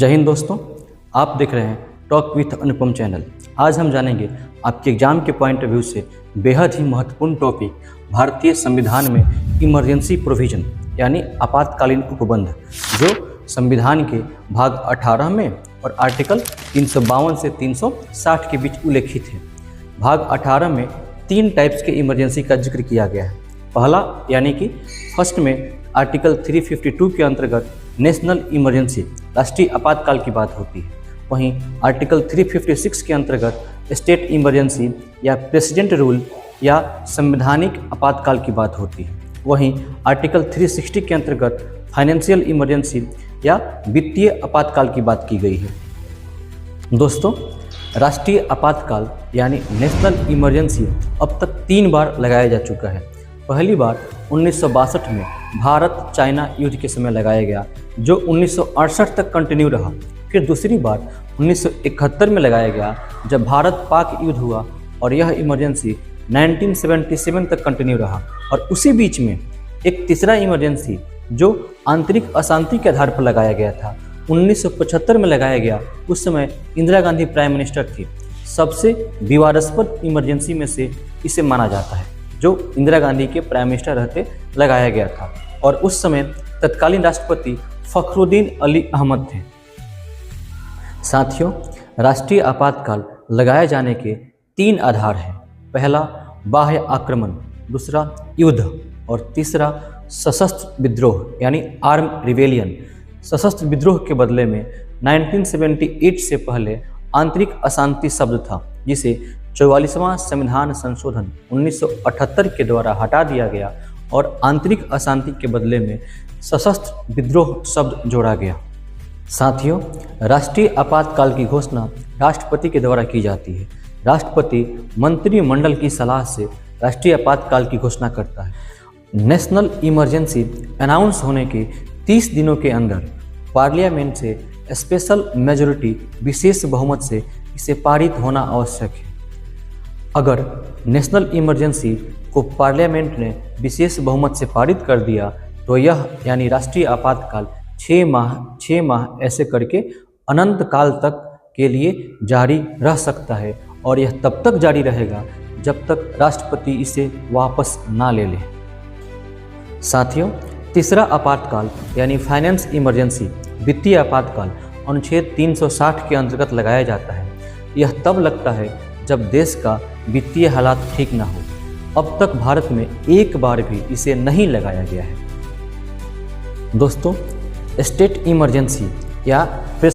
जय हिंद दोस्तों, आप देख रहे हैं टॉक विथ अनुपम चैनल। आज हम जानेंगे आपके एग्जाम के पॉइंट ऑफ व्यू से बेहद ही महत्वपूर्ण टॉपिक भारतीय संविधान में इमरजेंसी प्रोविजन यानी आपातकालीन उपबंध, जो संविधान के भाग 18 में और आर्टिकल 352 से 360 के बीच उल्लेखित है। भाग 18 में 3 टाइप्स के इमरजेंसी का जिक्र किया गया है। पहला यानी कि फर्स्ट में आर्टिकल 352 के अंतर्गत नेशनल इमरजेंसी राष्ट्रीय आपातकाल की बात होती है। वहीं आर्टिकल 356 के अंतर्गत स्टेट इमरजेंसी या प्रेसिडेंट रूल या संवैधानिक आपातकाल की बात होती है। वहीं आर्टिकल 360 के अंतर्गत फाइनेंशियल इमरजेंसी या वित्तीय आपातकाल की बात की गई है। दोस्तों, राष्ट्रीय आपातकाल यानी नेशनल इमरजेंसी अब तक 3 बार लगाया जा चुका है। पहली बार 1962 में भारत चाइना युद्ध के समय लगाया गया, जो 1968 तक कंटिन्यू रहा। फिर दूसरी बार 1971 में लगाया गया, जब भारत पाक युद्ध हुआ, और यह इमरजेंसी 1977 तक कंटिन्यू रहा। और उसी बीच में एक तीसरा इमरजेंसी जो आंतरिक अशांति के आधार पर लगाया गया था, 1975 में लगाया गया। उस समय इंदिरा गांधी प्राइम मिनिस्टर थी। सबसे विवादास्पद इमरजेंसी में से इसे माना जाता है, जो इंदिरा गांधी के प्राइम मिनिस्टर रहते लगाया गया था। और उस समय तत्कालीन राष्ट्रपति फखरुद्दीन अली अहमद थे। साथियों, राष्ट्रीय आपातकाल लगाए जाने के 3 आधार हैं। पहला बाह्य आक्रमण, दूसरा युद्ध, और तीसरा सशस्त्र विद्रोह यानी आर्म रिवेलियन। सशस्त्र विद्रोह के बदले में 1978 से पहले आंतरिक अशांति शब्द था, जिसे 44वां संविधान संशोधन 1978 के द्वारा हटा दिया गया और आंतरिक अशांति के बदले में सशस्त्र विद्रोह शब्द जोड़ा गया। साथियों, राष्ट्रीय आपातकाल की घोषणा राष्ट्रपति के द्वारा की जाती है। राष्ट्रपति मंत्रिमंडल की सलाह से राष्ट्रीय आपातकाल की घोषणा करता है। नेशनल इमरजेंसी अनाउंस होने के 30 दिनों के अंदर पार्लियामेंट से स्पेशल मेजॉरिटी विशेष बहुमत से इसे पारित होना आवश्यक है। अगर नेशनल इमरजेंसी को पार्लियामेंट ने विशेष बहुमत से पारित कर दिया, तो यह यानी राष्ट्रीय आपातकाल 6 माह ऐसे करके अनंत काल तक के लिए जारी रह सकता है। और यह तब तक जारी रहेगा जब तक राष्ट्रपति इसे वापस ना ले ले। साथियों, तीसरा आपातकाल यानी फाइनेंस इमरजेंसी वित्तीय आपातकाल अनुच्छेद 360 के अंतर्गत लगाया जाता है। यह तब लगता है जब देश का वित्तीय हालात ठीक ना हो। अब तक भारत में एक बार भी इसे नहीं लगाया गया है। दोस्तों, स्टेट इमरजेंसी या